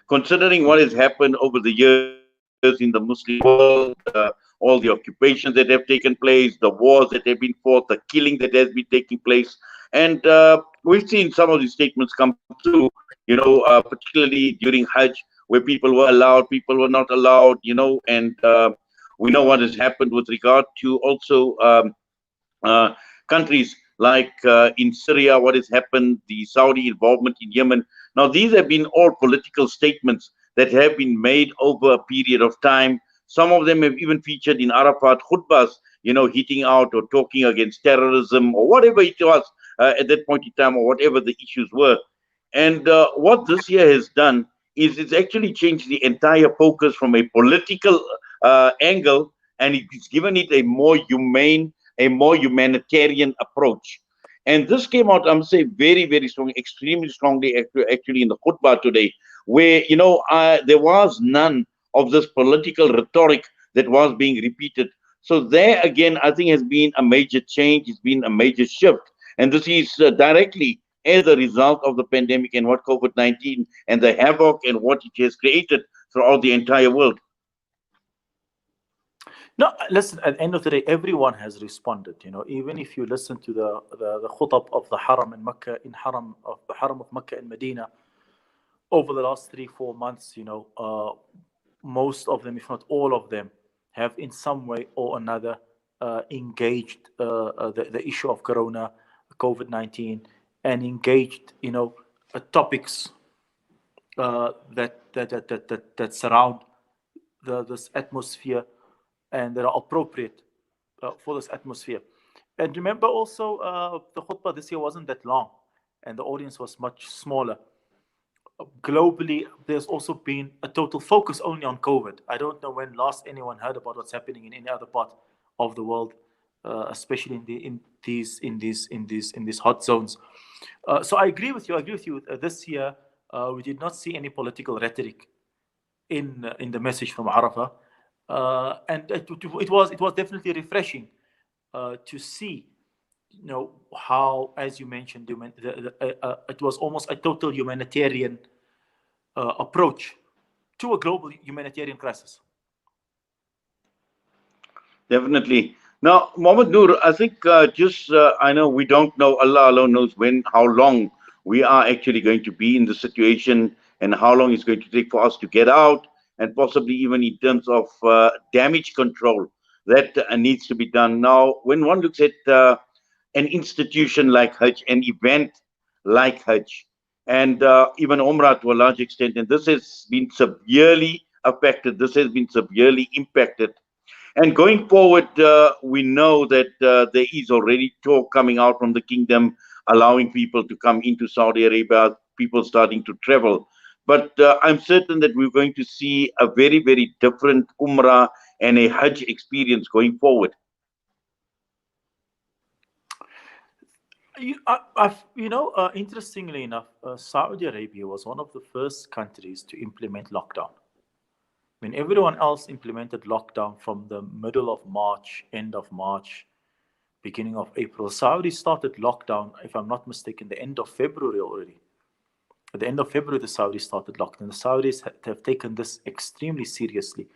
Speaker 2: Considering what has happened over the years, in the Muslim world, all the occupations that have taken place, the wars that have been fought, the killing that has been taking place. And we've seen some of these statements come through, particularly during Hajj, where people were allowed, people were not allowed, and we know what has happened with regard to also countries like in Syria, what has happened, the Saudi involvement in Yemen. Now, these have been all political statements that have been made over a period of time. Some of them have even featured in Arafat khutbas, hitting out or talking against terrorism or whatever it was at that point in time, or whatever the issues were. And what this year has done is it's actually changed the entire focus from a political angle, and it's given it a more humane, a more humanitarian approach. And this came out, I'm saying, very, very strong, extremely strongly, actually, in the khutbah today, where, there was none of this political rhetoric that was being repeated. So there, again, I think has been a major change. It's been a major shift. And this is directly as a result of the pandemic and what COVID-19 and the havoc and what it has created throughout the entire world.
Speaker 9: No, listen, at the end of the day, everyone has responded. Even if you listen to the khutab of the Haram in Mecca, the Haram of Mecca and Medina, over the last 3-4 months, most of them, if not all of them, have in some way or another engaged the issue of Corona, COVID-19, and engaged, topics that surround this atmosphere and that are appropriate for this atmosphere. And remember also, the khutbah this year wasn't that long, and the audience was much smaller. Globally, there's also been a total focus only on COVID. I don't know when last anyone heard about what's happening in any other part of the world, especially in these hot zones. So I agree with you. This year, we did not see any political rhetoric in the message from Arafah. And it was definitely refreshing to see, how, as you mentioned, it was almost a total humanitarian approach to a global humanitarian crisis.
Speaker 2: Definitely. Now, Muhammad Nur, I think I know we don't know, Allah alone knows how long we are actually going to be in the situation and how long it's going to take for us to get out, and possibly even in terms of damage control that needs to be done. Now, when one looks at an institution like Hajj, an event like Hajj, and even Umrah to a large extent, and this has been severely affected, this has been severely impacted. And going forward, we know that there is already talk coming out from the kingdom, allowing people to come into Saudi Arabia, people starting to travel. But I'm certain that we're going to see a very, very different Umrah and a Hajj experience going forward.
Speaker 9: Interestingly enough, Saudi Arabia was one of the first countries to implement lockdown. I mean, everyone else implemented lockdown from the middle of March, end of March, beginning of April. Saudi started lockdown, if I'm not mistaken, the end of February already. At the end of February, the Saudis started lockdown. The Saudis have taken this extremely seriously.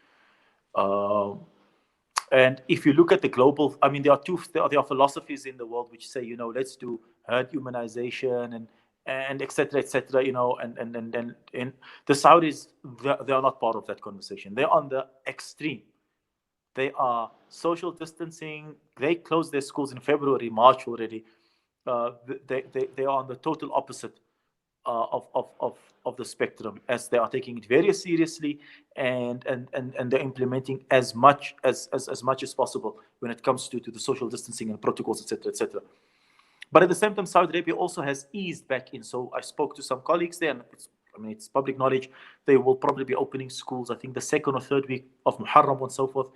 Speaker 9: And if you look at the global, I mean, there are philosophies in the world which say, let's do herd immunization and et cetera, and the Saudis, they are not part of that conversation. They're on the extreme. They are social distancing. They closed their schools in February, March already. They are on the total opposite of the spectrum, as they are taking it very seriously and they're implementing as much as possible when it comes to the social distancing and protocols, etc. But at the same time, Saudi Arabia also has eased back in. So I spoke to some colleagues there, and it's public knowledge. They will probably be opening schools, I think, the second or third week of Muharram and so forth.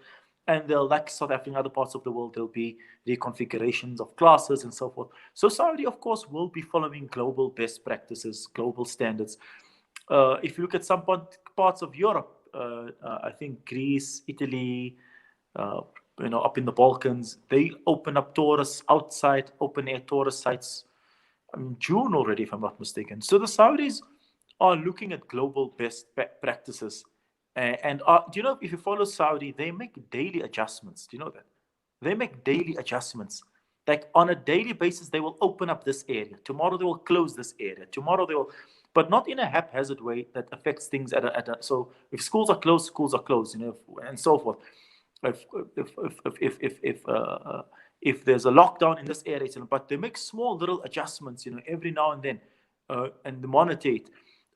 Speaker 9: And they'll, like South Africa and other parts of the world, there'll be reconfigurations of classes and so forth. So Saudi, of course, will be following global best practices, global standards. If you look at some parts of Europe, I think Greece, Italy, up in the Balkans, they open up open-air tourist sites in June already, if I'm not mistaken. So the Saudis are looking at global best practices Do you know, if you follow Saudi, they make daily adjustments. Do you know that? They make daily adjustments. Like on a daily basis, they will open up this area. Tomorrow they will close this area. Tomorrow they will, but not in a haphazard way that affects things so if schools are closed, you know, and so forth. If there's a lockdown in this area, but they make small little adjustments, you know, every now and then, and they monitor it.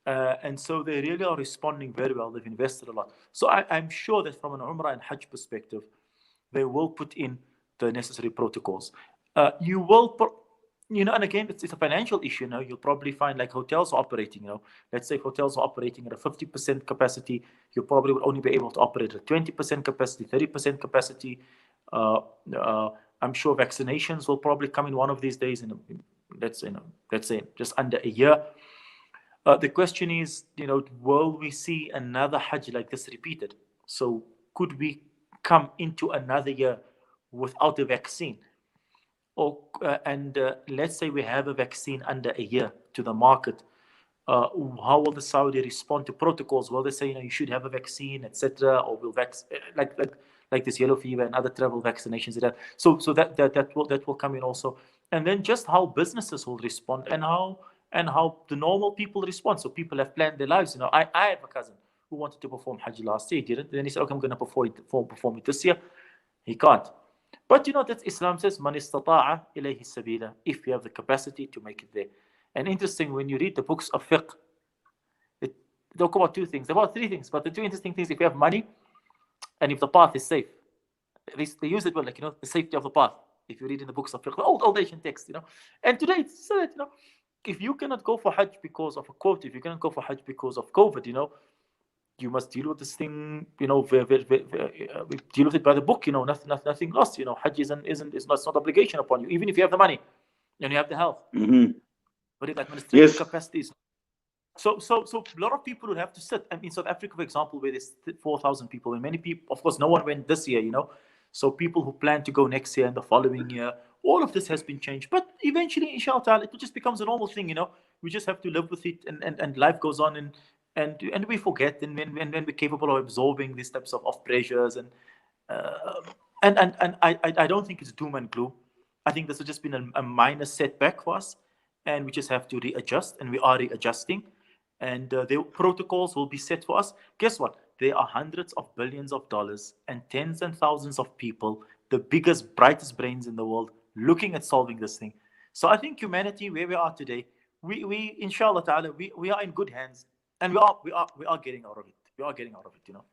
Speaker 9: And so they really are responding very well. They've invested a lot. So I'm sure that from an Umrah and Hajj perspective, they will put in the necessary protocols. You will, you know, and again, it's a financial issue. You know, you'll probably find like hotels operating, you know, let's say if hotels are operating at a 50% capacity, you probably will only be able to operate at 20% capacity, 30% capacity. I'm sure vaccinations will probably come in one of these days, let's say just under a year. The question is, you know, will we see another Hajj like this repeated? So could we come into another year without a vaccine? Or let's say we have a vaccine under a year to the market. How will the Saudi respond to protocols? Will they say, you know, you should have a vaccine, etc., or will like this yellow fever and other travel vaccinations? So that will come in also, and then just how businesses will respond and how the normal people respond. So people have planned their lives. You know, I have a cousin who wanted to perform Hajj last year. He didn't. Then he said, okay, I'm going to perform it this year. He can't. But you know that Islam says, man istata'a ilayhi sabila, if you have the capacity to make it there. And interesting, when you read the books of fiqh, they talk about two things, about three things, but the two interesting things, if you have money and if the path is safe. At least they use it well, like, you know, the safety of the path. If you read in the books of fiqh, old Asian texts, you know. And today it's said, you know, if you cannot go for Hajj because of a quote, if you cannot go for Hajj because of COVID, you know, you must deal with this thing, you know, deal with it by the book, you know, nothing lost, you know. Hajj is not obligation upon you, even if you have the money and you have the health.
Speaker 2: Mm-hmm.
Speaker 9: But the administrative
Speaker 2: Yes.
Speaker 9: capacities. So a lot of people would have to sit. I mean, in South Africa, for example, where there's 4,000 people, and many people, of course, no one went this year, you know. So people who plan to go next year and the following year, all of this has been changed. But eventually, inshallah, it just becomes a normal thing, you know. We just have to live with it, and life goes on, and we forget, and when we're capable of absorbing these types of pressures, and I don't think it's doom and gloom. I think this has just been a minor setback for us, and we just have to readjust, and we are readjusting, and the protocols will be set for us. Guess what? There are hundreds of billions of dollars and tens and thousands of people, the biggest, brightest brains in the world, looking at solving this thing. So I think humanity, where we are today, we inshallah ta'ala, we are in good hands, and we are getting out of it. We are getting out of it, you know.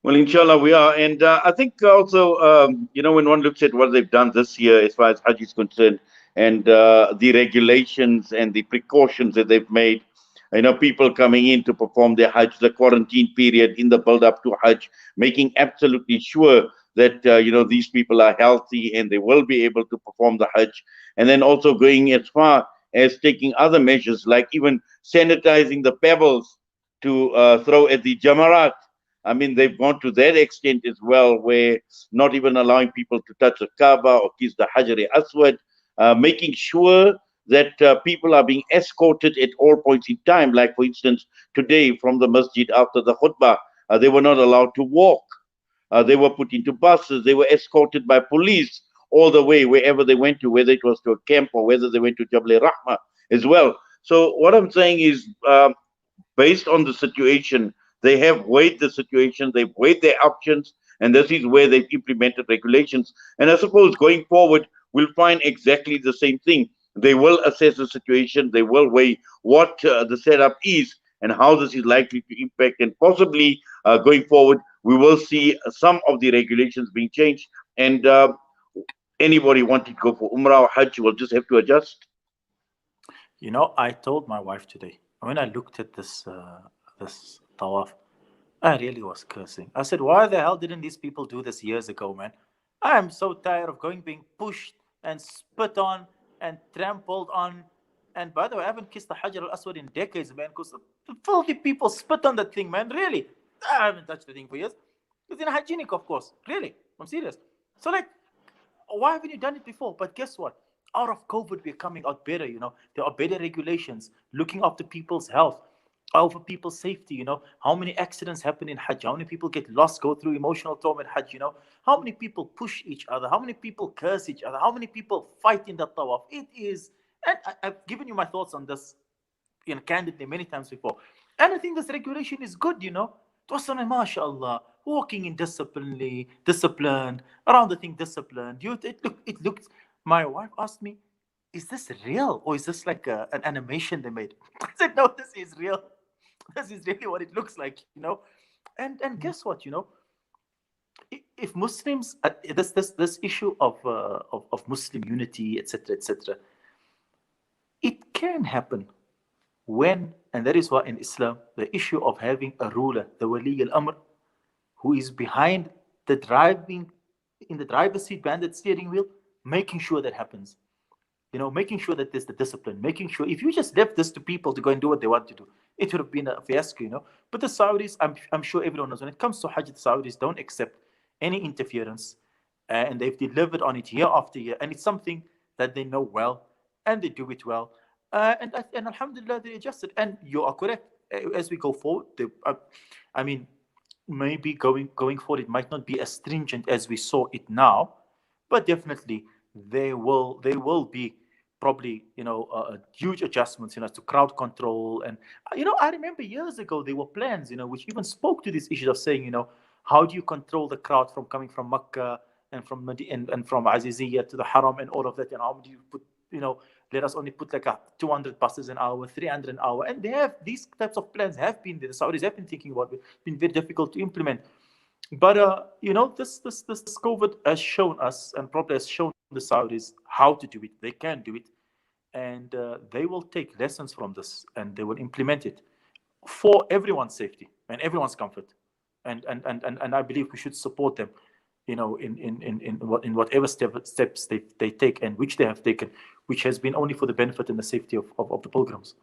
Speaker 2: Well, inshallah, we are. And I think also, you know, when one looks at what they've done this year as far as Hajj is concerned, and the regulations and the precautions that they've made, you know, people coming in to perform their Hajj, the quarantine period in the build-up to Hajj, making absolutely sure that, you know, these people are healthy and they will be able to perform the Hajj. And then also going as far as taking other measures, like even sanitizing the pebbles to throw at the Jamarat. I mean, they've gone to that extent as well, where not even allowing people to touch the Kaaba or kiss the Hajar-e-Aswad, making sure that people are being escorted at all points in time. Like, for instance, today from the masjid after the khutbah, they were not allowed to walk. They were put into buses. They were escorted by police all the way wherever they went to, whether it was to a camp or whether they went to Jabal Rahma as well. So what I'm saying is, based on the situation, they have weighed the situation, they've weighed their options, and this is where they've implemented regulations. And I suppose going forward, we'll find exactly the same thing. They will assess the situation, they will weigh what the setup is and how this is likely to impact, and possibly going forward, we will see some of the regulations being changed, and anybody wanting to go for Umrah or Hajj will just have to adjust.
Speaker 9: You know, I told my wife today, when I looked at this tawaf, I really was cursing. I said, why the hell didn't these people do this years ago, man? I am so tired of being pushed and spit on and trampled on. And by the way, I haven't kissed the Hajar al-Aswad in decades, man, because the filthy people spit on that thing, man, really. I haven't touched the thing for years. It's unhygienic, of course, really. I'm serious. So, like, why haven't you done it before? But guess what? Out of COVID, we're coming out better, you know. There are better regulations, looking after people's health. over people's safety. You know, how many accidents happen in Hajj? How many people get lost, go through emotional trauma in Hajj? You know, how many people push each other? How many people curse each other? How many people fight in the tawaf? It is, and I've given you my thoughts on this, you know, candidly many times before. And I think this regulation is good, you know. To us, mashallah, walking in disciplined, around the thing disciplined. It looked, my wife asked me, is this real or is this like an animation they made? I said, no, this is real. This is really what it looks like, you know. And guess what, you know, if Muslims, this issue of Muslim unity, etc., it can happen when, and that is why in Islam, the issue of having a ruler, the wali al-amr, who is behind the driving, in the driver's seat, behind the steering wheel, making sure that happens. You know, making sure that there's the discipline, making sure, if you just left this to people to go and do what they want to do, it would have been a fiasco, you know. But the Saudis, I'm sure everyone knows, when it comes to Hajj, the Saudis don't accept any interference, and they've delivered on it year after year, and it's something that they know well, and they do it well. And alhamdulillah, they adjusted. And you are correct. As we go forward, I mean, maybe going forward, it might not be as stringent as we saw it now, but definitely there will be probably, you know, huge adjustments, you know, to crowd control. And, you know, I remember years ago, there were plans, you know, which even spoke to these issues of saying, you know, how do you control the crowd from coming from Mecca and from Aziziyah to the Haram and all of that? And how do you put, you know, let us only put like 200 buses an hour, 300 an hour. And they have, these types of plans have been there. The Saudis have been thinking about it. Been very difficult to implement. But, you know, this COVID has shown us, and probably has shown the Saudis how to do it. They can do it. And they will take lessons from this, and they will implement it for everyone's safety and everyone's comfort. And I believe we should support them, you know, in whatever steps they take, and which they have taken, which has been only for the benefit and the safety of the pilgrims.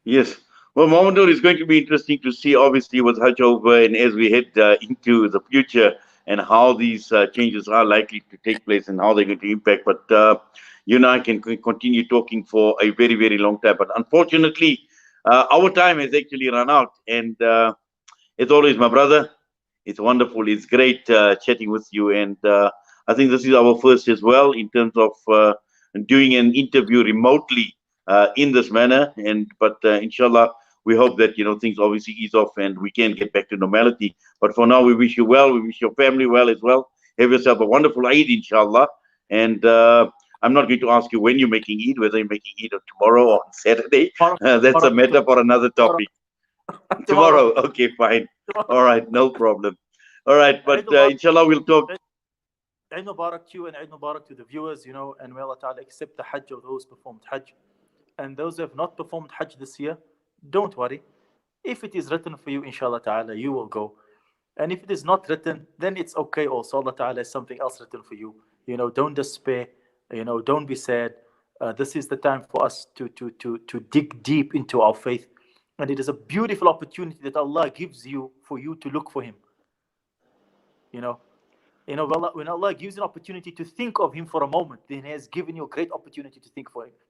Speaker 2: Yes. Well, Muhammad Nur, it's going to be interesting to see, obviously, with Hajj over, and as we head into the future, and how these changes are likely to take place and how they're going to impact. But you and I can continue talking for a very, very long time. But unfortunately, our time has actually run out. And as always, my brother, it's wonderful. It's great chatting with you. And I think this is our first as well in terms of doing an interview remotely in this manner. But inshallah, we hope that, you know, things obviously ease off and we can get back to normality. But for now, we wish you well. We wish your family well as well. Have yourself a wonderful Eid, inshallah. And I'm not going to ask you when you're making Eid, whether you're making Eid tomorrow or on Saturday. That's a matter for another topic. Tomorrow. Okay, fine. All right, no problem. All right, but inshallah, we'll talk.
Speaker 9: Eid Mubarak to you and Eid Mubarak to the viewers, you know, and may Allah Ta'ala accept the Hajj of those performed Hajj. And those who have not performed Hajj this year, don't worry. If it is written for you, inshallah ta'ala, you will go. And if it is not written, then it's okay also. Allah ta'ala has something else written for you. You know, don't despair. You know, don't be sad. This is the time for us to dig deep into our faith. And it is a beautiful opportunity that Allah gives you for you to look for Him. You know, when Allah gives you an opportunity to think of Him for a moment, then He has given you a great opportunity to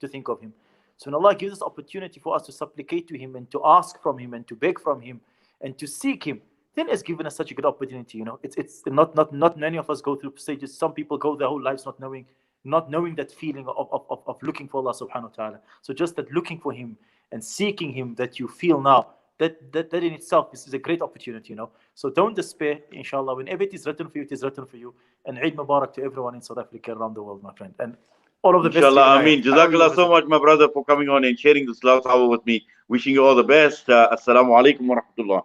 Speaker 9: think of Him. So when Allah gives us opportunity for us to supplicate to Him and to ask from Him and to beg from Him and to seek Him, then He's given us such a good opportunity. You know, it's not many of us go through stages. Some people go their whole lives not knowing that feeling of looking for Allah subhanahu wa ta'ala. So just that looking for Him and seeking Him that you feel now, that in itself is a great opportunity, you know. So don't despair, inshallah. Whenever it is written for you, it is written for you. And Eid Mubarak to everyone in South Africa, around the world, my friend. And all of the best.
Speaker 2: Inshallah, Ameen. Jazakallah so much, my brother, for coming on and sharing this last hour with me. Wishing you all the best. Assalamu alaikum wa rahmatullah.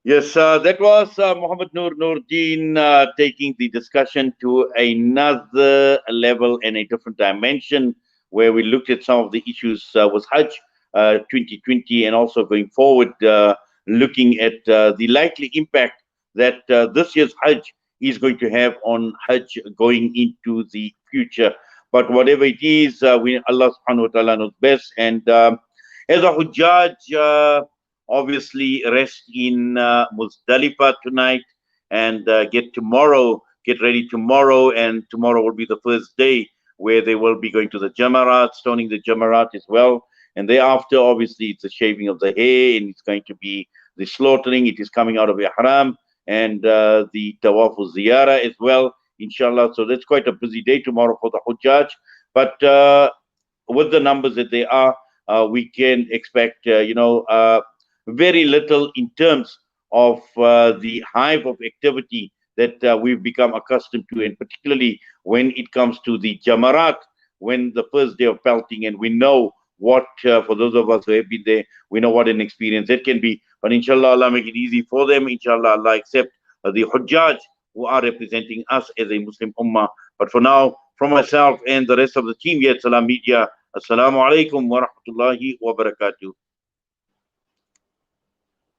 Speaker 2: Yes, that was Muhammad Nur Nordien taking the discussion to another level and a different dimension, where we looked at some of the issues with Hajj 2020 and also going forward, looking at the likely impact that this year's Hajj is going to have on Hajj going into the future. But whatever it is, Allah subhanahu wa ta'ala knows best. And as a Hujjaj, obviously rest in Muzdalifah tonight and get ready tomorrow. And tomorrow will be the first day where they will be going to the Jamarat, stoning the Jamarat as well. And thereafter, obviously, it's the shaving of the hair, and it's going to be the slaughtering. It is coming out of Ihram, and the Tawaf Ziyarah as well, inshallah. So that's quite a busy day tomorrow for the Hujjaj. But with the numbers that they are, we can expect, very little in terms of the hive of activity that we've become accustomed to, and particularly when it comes to the Jamarat, when the first day of pelting, and we know what, for those of us who have been there, we know what an experience that can be. But inshallah, Allah make it easy for them. Inshallah, Allah accept the Hujjaj who are representing us as a Muslim Ummah. But for now, from myself and the rest of the team here at Salam Media, Assalamu alaikum wa rahmatullahi wa barakatuh.